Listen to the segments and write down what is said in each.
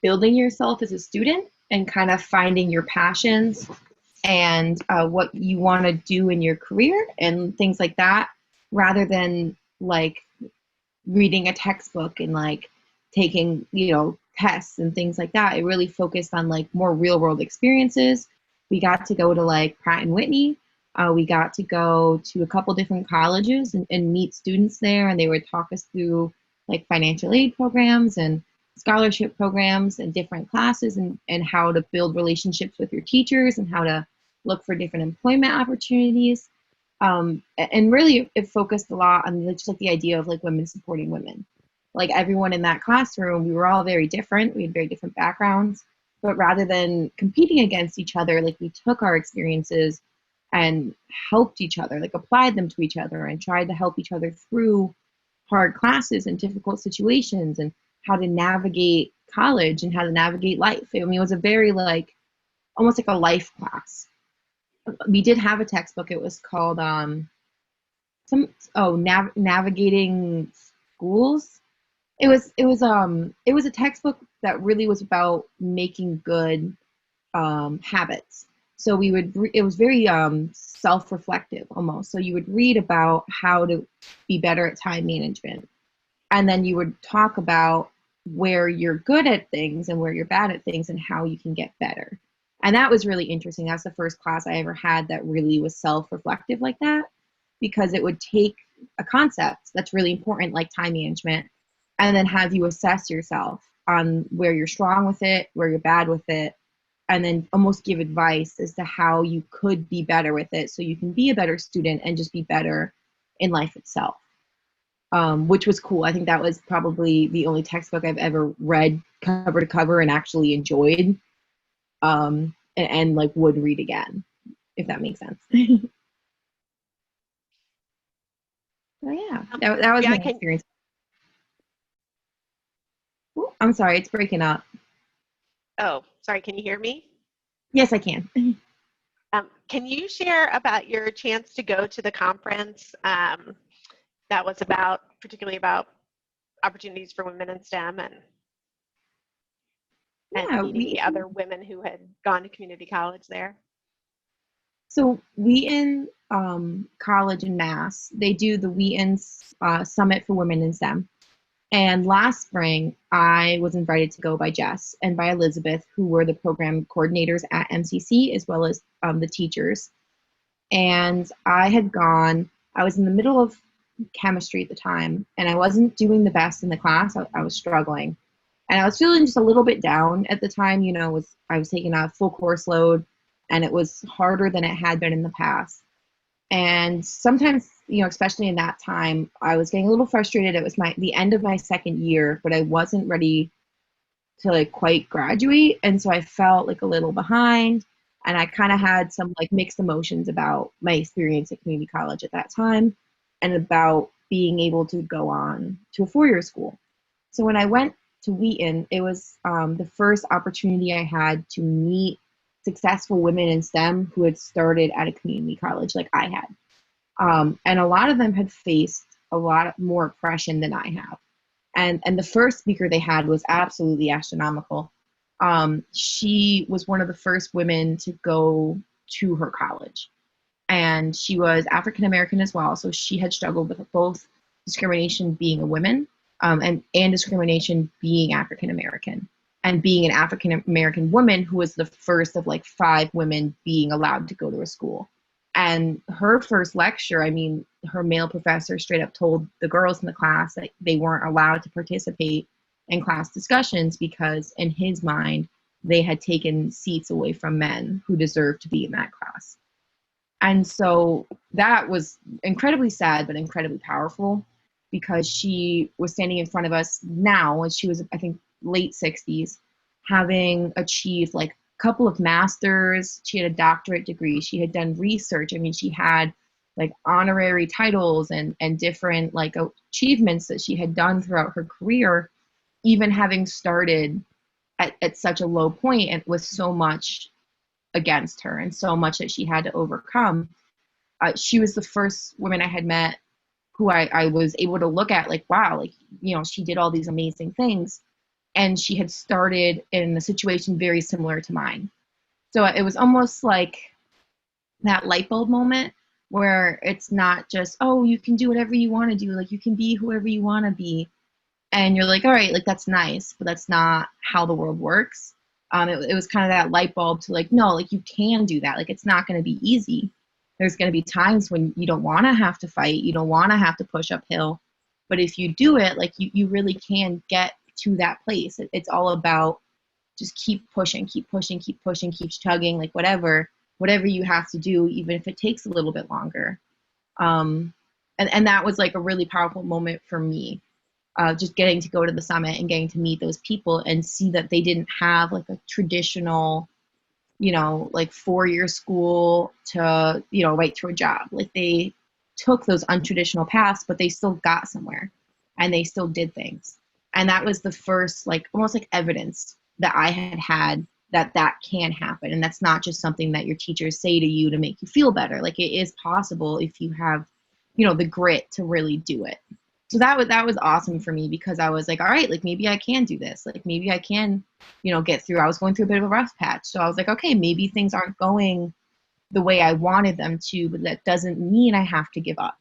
building yourself as a student and kind of finding your passions and what you want to do in your career and things like that, rather than like reading a textbook and like taking, tests and things like that. It really focused on like more real world experiences. We got to go to like Pratt and Whitney. We got to go to a couple different colleges and meet students there, and they would talk us through like financial aid programs and scholarship programs and different classes, and how to build relationships with your teachers and how to look for different employment opportunities. And really it focused a lot on just like the idea of like women supporting women. Like everyone in that classroom, we were all very different. We had very different backgrounds, but rather than competing against each other, like we took our experiences and helped each other, like applied them to each other and tried to help each other through hard classes and difficult situations and how to navigate college and how to navigate life. I mean, it was a very like, almost like a life class. We did have a textbook. It was called navigating schools. It was a textbook that really was about making good habits. So it was very self-reflective almost. So you would read about how to be better at time management, and then you would talk about where you're good at things and where you're bad at things and how you can get better. And that was really interesting. That's the first class I ever had that really was self-reflective like that, because it would take a concept that's really important, like time management, and then have you assess yourself on where you're strong with it, where you're bad with it, and then almost give advice as to how you could be better with it so you can be a better student and just be better in life itself, which was cool. I think that was probably the only textbook I've ever read cover to cover and actually enjoyed, and like would read again, if that makes sense. So yeah, that was Yeah, my experience. Ooh, I'm sorry, it's breaking up. oh, sorry, can you hear me? Yes, I can. Can you share about your chance to go to the conference that was particularly about opportunities for women in STEM and Yeah, meeting the other women who had gone to community college there? so Wheaton College in Mass, they do the Wheaton Summit for Women in STEM. And last spring, I was invited to go by Jess and by Elizabeth, who were the program coordinators at MCC, as well as the teachers. And I had gone, I was in the middle of chemistry at the time, and I wasn't doing the best in the class. I was struggling. And I was feeling just a little bit down at the time. I was taking a full course load, and it was harder than it had been in the past. And sometimes, especially in that time, I was getting a little frustrated. It was the end of my second year, but I wasn't ready to like quite graduate. And so I felt like a little behind. And I kind of had some like mixed emotions about my experience at community college at that time and about being able to go on to a four-year school. So when I went to Wheaton, it was the first opportunity I had to meet successful women in STEM who had started at a community college like I had. And a lot of them had faced a lot more oppression than I have. And the first speaker they had was absolutely astronomical. She was one of the first women to go to her college. And she was African American as well. So she had struggled with both discrimination being a woman, and discrimination being African American, and being an African American woman who was the first of like 5 women being allowed to go to a school. And her first lecture, I mean, her male professor straight up told the girls in the class that they weren't allowed to participate in class discussions because in his mind, they had taken seats away from men who deserved to be in that class. And so that was incredibly sad, but incredibly powerful, because she was standing in front of us now, and she was, I think, late 60s, having achieved like a couple of masters. She had a doctorate degree. She had done research. I mean, she had like honorary titles and different like achievements that she had done throughout her career, even having started at such a low point and with so much against her and so much that she had to overcome. She was the first woman I had met who I was able to look at like, wow, like, she did all these amazing things. and she had started in a situation very similar to mine. So it was almost like that light bulb moment where it's not just, oh, you can do whatever you want to do, like you can be whoever you want to be, and you're like, all right, like that's nice, but that's not how the world works. It was kind of that light bulb to like, no, like you can do that. Like it's not going to be easy. There's going to be times when you don't want to have to fight, you don't want to have to push uphill, but if you do it, like you really can get to that place. It's all about just keep pushing, keep pushing, keep pushing, keep chugging, like whatever you have to do, even if it takes a little bit longer. And that was like a really powerful moment for me, just getting to go to the summit and getting to meet those people and see that they didn't have like a traditional, like 4-year school to, right to a job. Like they took those untraditional paths, but they still got somewhere and they still did things. And that was the first, like almost like evidence that I had that that can happen. And that's not just something that your teachers say to you to make you feel better. Like it is possible if you have, the grit to really do it. So that was awesome for me because I was like, all right, like maybe I can do this. Like maybe I can, get through. I was going through a bit of a rough patch. So I was like, okay, maybe things aren't going the way I wanted them to, but that doesn't mean I have to give up.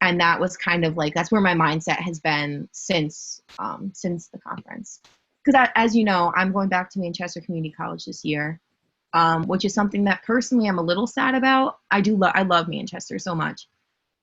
And that was kind of like, that's where my mindset has been since the conference. Because as you know, I'm going back to Manchester Community College this year, which is something that personally I'm a little sad about. I love Manchester so much,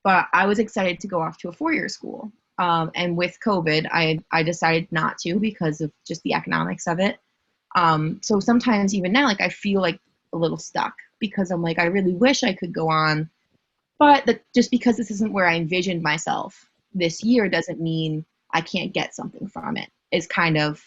but I was excited to go off to a 4-year school. And with COVID, I decided not to because of just the economics of it. So sometimes even now, like I feel like a little stuck because I'm like, I really wish I could go on, but just because this isn't where I envisioned myself this year doesn't mean I can't get something from it. It's kind of,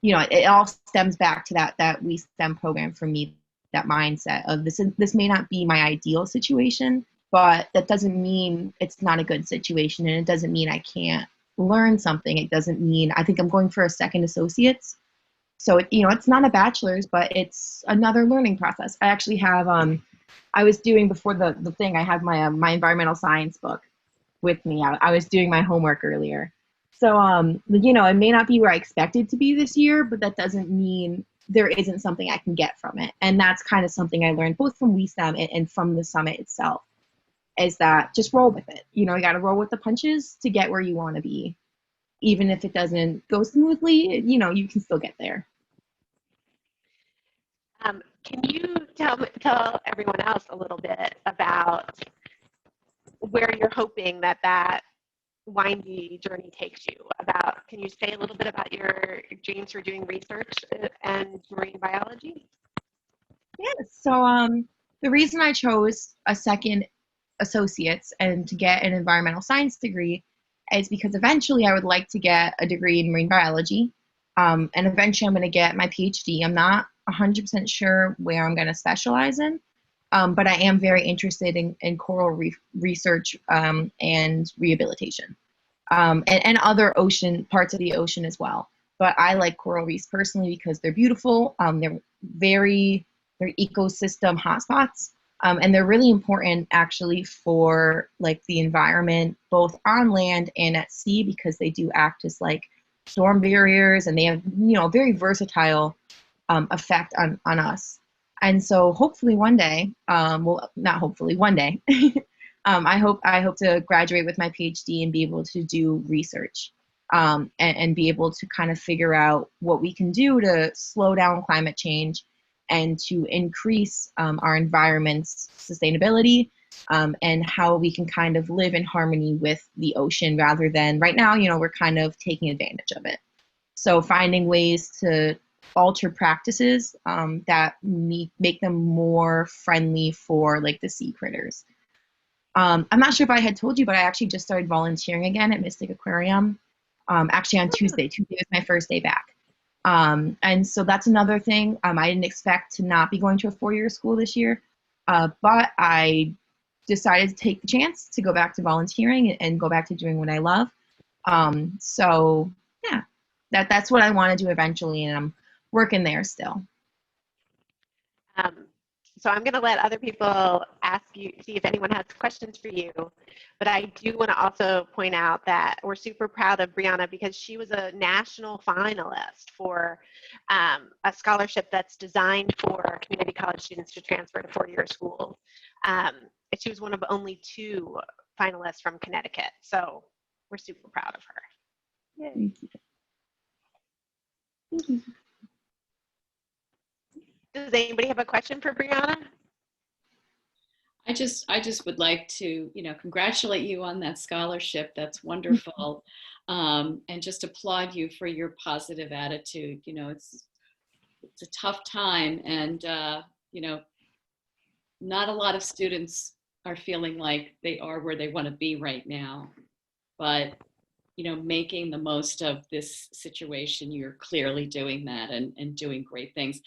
it all stems back to that WiStem program for me, that mindset of this may not be my ideal situation, but that doesn't mean it's not a good situation, and it doesn't mean I can't learn something. It doesn't mean, I think I'm going for a second associate's. So, it's not a bachelor's, but it's another learning process. I actually have, I was doing before the thing, I have my environmental science book with me. I was doing my homework earlier. So, it may not be where I expected to be this year, but that doesn't mean there isn't something I can get from it. And that's kind of something I learned both from WiStem and from the summit itself, is that just roll with it. You got to roll with the punches to get where you want to be. Even if it doesn't go smoothly, you can still get there. Can you tell everyone else a little bit about where you're hoping that windy journey takes you? Can you say a little bit about your dreams for doing research and marine biology? Yes. So the reason I chose a second associate's and to get an environmental science degree is because eventually I would like to get a degree in marine biology. And eventually I'm going to get my PhD. I'm not 100% sure where I'm going to specialize in, but I am very interested in coral research and rehabilitation, and other ocean parts of the ocean as well. But I like coral reefs personally because they're beautiful. They're ecosystem hotspots. And they're really important actually for like the environment, both on land and at sea, because they do act as like storm barriers, and they have, a very versatile effect on us. And so hopefully one day, well, not hopefully, one day, I hope to graduate with my PhD and be able to do research, and be able to kind of figure out what we can do to slow down climate change and to increase our environment's sustainability, and how we can kind of live in harmony with the ocean rather than right now, we're kind of taking advantage of it. So finding ways to alter practices that make them more friendly for like the sea critters. I'm not sure if I had told you, but I actually just started volunteering again at Mystic Aquarium, actually on Tuesday. Tuesday was my first day back. And so that's another thing. I didn't expect to not be going to a 4-year school this year, but I decided to take the chance to go back to volunteering and go back to doing what I love. So yeah, that's what I want to do eventually, and I'm working there still. So I'm going to let other people ask you, see if anyone has questions for you. But I do want to also point out that we're super proud of Brianna because she was a national finalist for a scholarship that's designed for community college students to transfer to four-year schools. And she was one of only 2 finalists from Connecticut. So we're super proud of her. Yay. Thank you. Thank you. Does anybody have a question for Brianna? I just would like to, congratulate you on that scholarship. That's wonderful. And just applaud you for your positive attitude. It's a tough time, and, not a lot of students are feeling like they are where they want to be right now. But, making the most of this situation, you're clearly doing that and doing great things.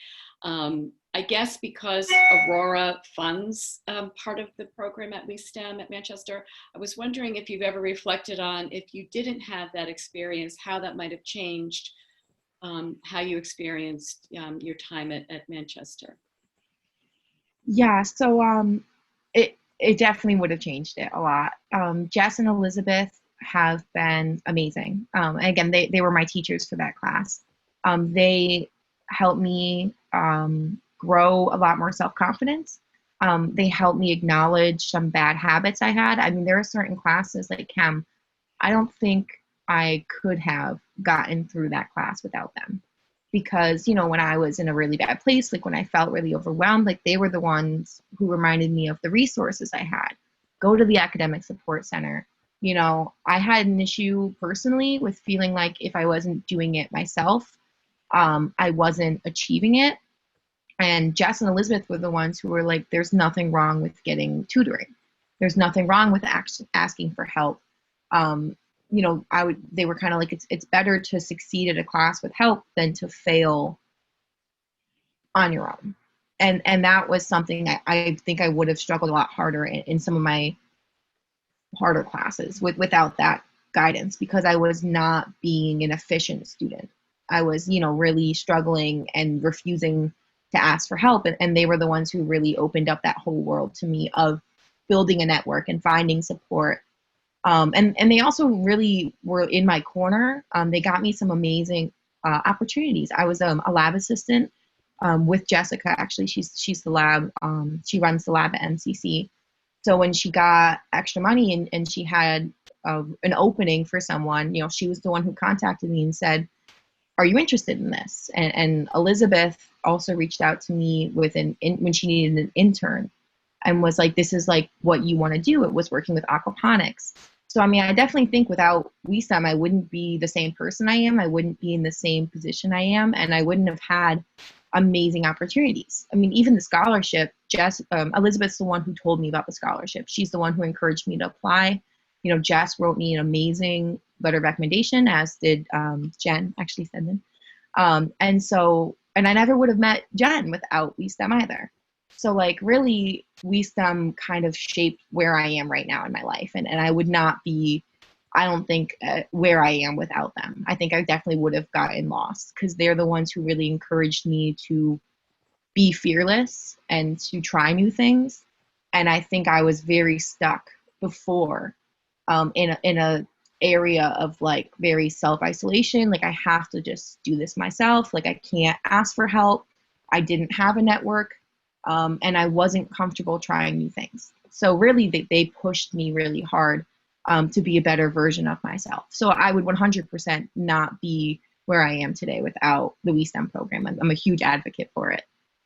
I guess because Aurora funds part of the program at WiStem at Manchester, I was wondering if you've ever reflected on, if you didn't have that experience, how that might have changed how you experienced your time at Manchester. Yeah, so it definitely would have changed it a lot. Jess and Elizabeth have been amazing. Again, they were my teachers for that class. They helped me grow a lot more self-confidence. They helped me acknowledge some bad habits I had. I mean, there are certain classes like chem, I don't think I could have gotten through that class without them. Because, when I was in a really bad place, like when I felt really overwhelmed, like they were the ones who reminded me of the resources I had. Go to the academic support center. I had an issue personally with feeling like if I wasn't doing it myself, I wasn't achieving it. And Jess and Elizabeth were the ones who were like, there's nothing wrong with getting tutoring. There's nothing wrong with asking for help. They were kind of like, it's better to succeed at a class with help than to fail on your own. And that was something I think I would have struggled a lot harder in some of my harder classes without that guidance, because I was not being an efficient student. I was, really struggling and refusing to ask for help. And they were the ones who really opened up that whole world to me of building a network and finding support. And they also really were in my corner. They got me some amazing opportunities. I was a lab assistant with Jessica. Actually, she's the lab. She runs the lab at NCC. So when she got extra money and she had an opening for someone, she was the one who contacted me and said, "Are you interested in this?" And Elizabeth also reached out to me when she needed an intern, and was like, "This is like what you want to do." It was working with aquaponics. So, I mean, I definitely think without WiStem, I wouldn't be the same person I am. I wouldn't be in the same position I am, and I wouldn't have had amazing opportunities. I mean, even the scholarship, Elizabeth's the one who told me about the scholarship. She's the one who encouraged me to apply. Jess wrote me an amazing letter of recommendation, as did Jen, actually, Steadman. And I never would have met Jen without WiStem either. So like really WiStem kind of shaped where I am right now in my life. And I would not be, I don't think, where I am without them. I think I definitely would have gotten lost, because they're the ones who really encouraged me to be fearless and to try new things. And I think I was very stuck before in a area of like very self-isolation. Like I have to just do this myself. Like I can't ask for help. I didn't have a network. And I wasn't comfortable trying new things. So really they pushed me really hard to be a better version of myself. So I would 100% not be where I am today without the WiStem program. I'm a huge advocate for it.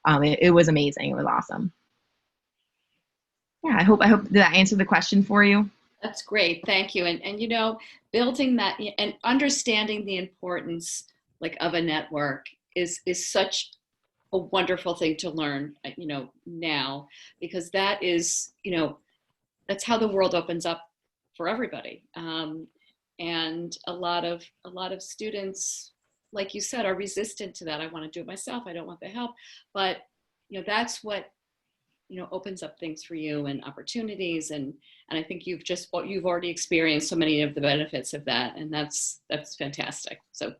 It was amazing. It was awesome. Yeah, I hope did that answer the question for you? That's great. Thank you. And building that and understanding the importance of a network is such a wonderful thing to learn, now, because that is, that's how the world opens up for everybody. And a lot of students, like you said, are resistant to that. I want to do it myself. I don't want the help. But, that's what, opens up things for you and opportunities. And I think you've already experienced so many of the benefits of that. And that's fantastic. So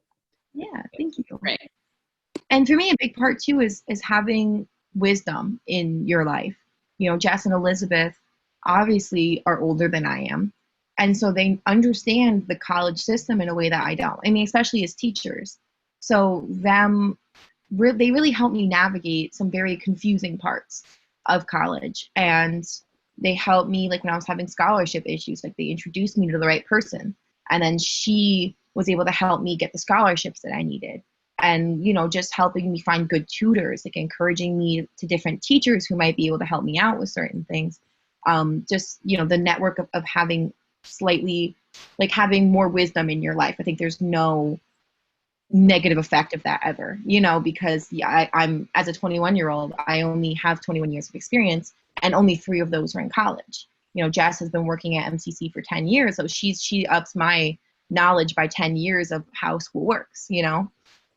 yeah, thank you. Great. And for me, a big part too is having wisdom in your life. You know, Jess and Elizabeth obviously are older than I am. And so they understand the college system in a way that I don't. I mean, especially as teachers. So they really helped me navigate some very confusing parts of college. And they helped me, like when I was having scholarship issues, like they introduced me to the right person. And then she was able to help me get the scholarships that I needed. And, you know, just helping me find good tutors, like encouraging me to different teachers who might be able to help me out with certain things. Just, you know, the network of having slightly, like having more wisdom in your life. I think there's no negative effect of that ever, you know, because I'm as a 21-year-old, I only have 21 years of experience, and only 3 of those are in college. You know, Jess has been working at MCC for 10 years, so she ups my knowledge by 10 years of how school works, you know.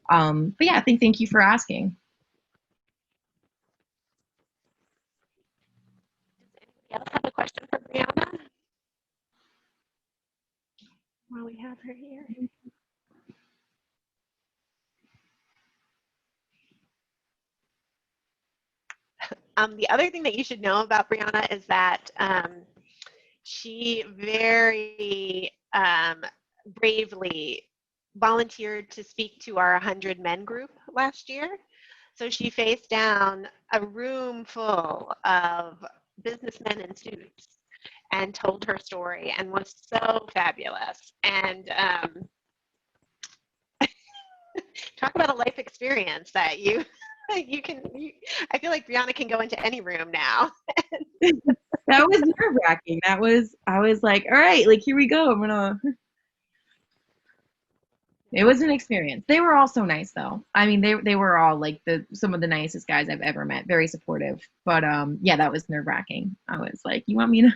But yeah, I think thank you for asking. Does anybody else have a question for Brianna? While we have her here. The other thing that you should know about Brianna is that she very bravely volunteered to speak to our 100 Men group last year. So she faced down a room full of businessmen and students and told her story, and was so fabulous. And talk about a life experience that you I feel like Brianna can go into any room now. That was nerve-wracking. I was like, all right, like here we go. It was an experience. They were all so nice though. I mean, they were all like some of the nicest guys I've ever met, very supportive. But yeah, that was nerve-wracking. I was like, you want me to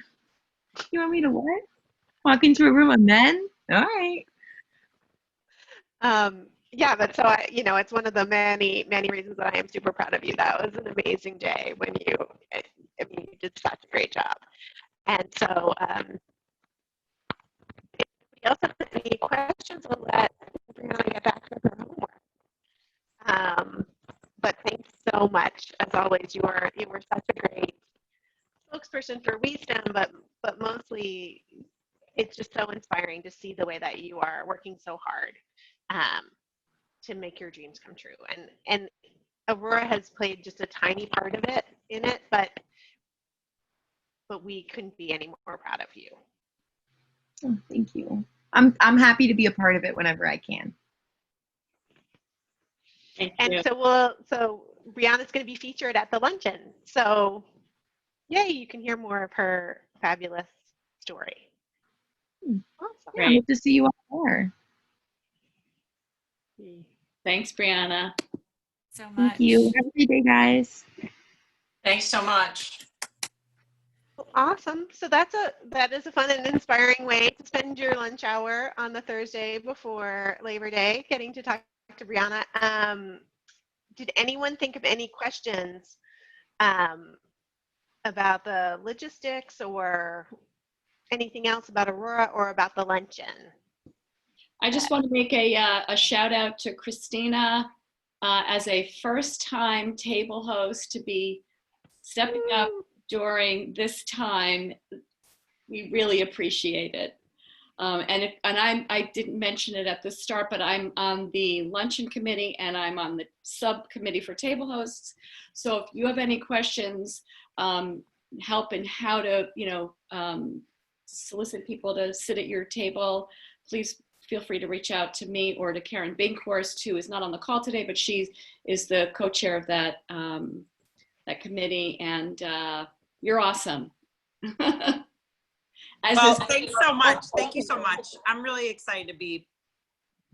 what? Walk into a room of men? All right. Yeah, but so it's one of the many, many reasons that I am super proud of you. That was an amazing day when you did such a great job. And so, if anybody else has any questions, we'll let Brianna get back to her homework. But thanks so much, as always. You were such a great spokesperson for WiStem, but mostly it's just so inspiring to see the way that you are working so hard to make your dreams come true. And Aurora has played just a tiny part of it in it, but we couldn't be any more proud of you. Oh, thank you. I'm happy to be a part of it whenever I can. And so Brianna's going to be featured at the luncheon. So yay, you can hear more of her fabulous story. Awesome. Yeah, I hope to see you all there. Thanks, Brianna. So much. Thank you. Have a good day, guys. Thanks so much. Awesome. So that is a fun and inspiring way to spend your lunch hour on the Thursday before Labor Day, getting to talk to Brianna. Did anyone think of any questions about the logistics or anything else about Aurora or about the luncheon? I just want to make a shout out to Christina as a first-time table host to be stepping up during this time. We really appreciate it. I didn't mention it at the start, but I'm on the luncheon committee and I'm on the subcommittee for table hosts. So if you have any questions, help in how to, solicit people to sit at your table, please feel free to reach out to me or to Karen Binkhorst, who is not on the call today, but she is the co-chair of that committee, and you're awesome. Thanks so much. Thank you so much. I'm really excited to be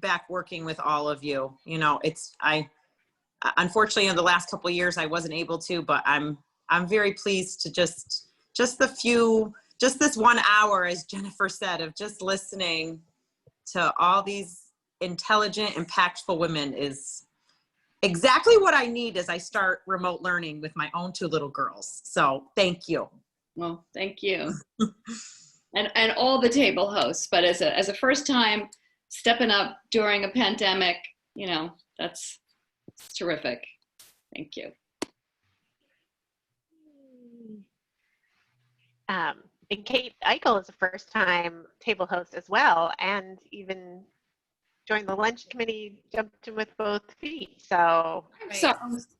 back working with all of you. Unfortunately in the last couple of years I wasn't able to, but I'm very pleased to just this 1 hour, as Jennifer said, of just listening to all these intelligent, impactful women is exactly what I need as I start remote learning with my own 2 little girls. So thank you. Well, thank you. and all the table hosts, but as a first time stepping up during a pandemic, that's terrific. Thank you. And Kate Eikel is a first-time table host as well, and even joined the lunch committee, jumped in with both feet. So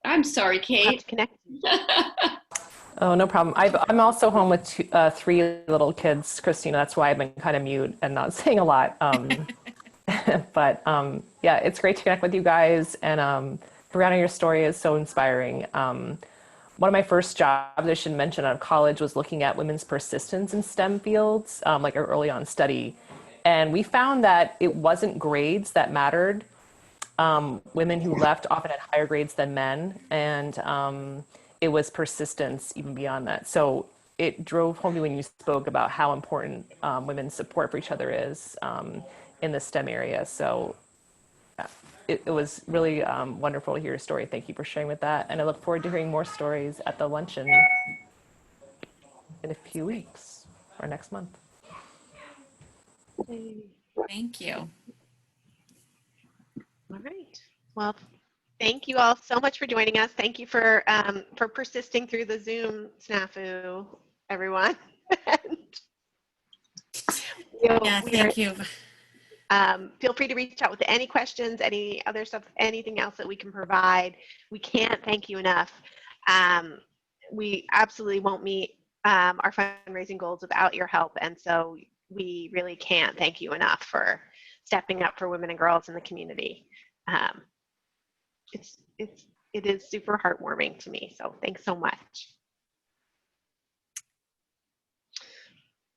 I'm sorry, we'll have Kate. to connect. Oh, no problem. I'm also home with three little kids, Christina. That's why I've been kind of mute and not saying a lot. But yeah, it's great to connect with you guys. And Brianna, your story is so inspiring. One of my first jobs, I should mention, out of college was looking at women's persistence in STEM fields, like an early on study. And we found that it wasn't grades that mattered. Women who left often had higher grades than men, and it was persistence even beyond that. So it drove home to me when you spoke about how important women's support for each other is in the STEM area. So it was really wonderful to hear your story. Thank you for sharing with that. And I look forward to hearing more stories at the luncheon in a few weeks or next month. Thank you. All right. Well, thank you all so much for joining us. Thank you for persisting through the Zoom snafu, everyone. Yeah, thank you. Feel free to reach out with any questions, any other stuff, anything else that we can provide. We can't thank you enough. We absolutely won't meet our fundraising goals without your help, and so we really can't thank you enough for stepping up for women and girls in the community. It is super heartwarming to me, so thanks so much.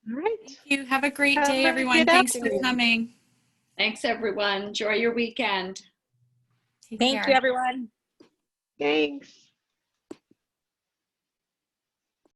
All right. Thank you. Have a great Have day, a everyone. good Thanks for afternoon. coming. Thanks, everyone. Enjoy your weekend. Take Thank care. you, everyone. Thanks.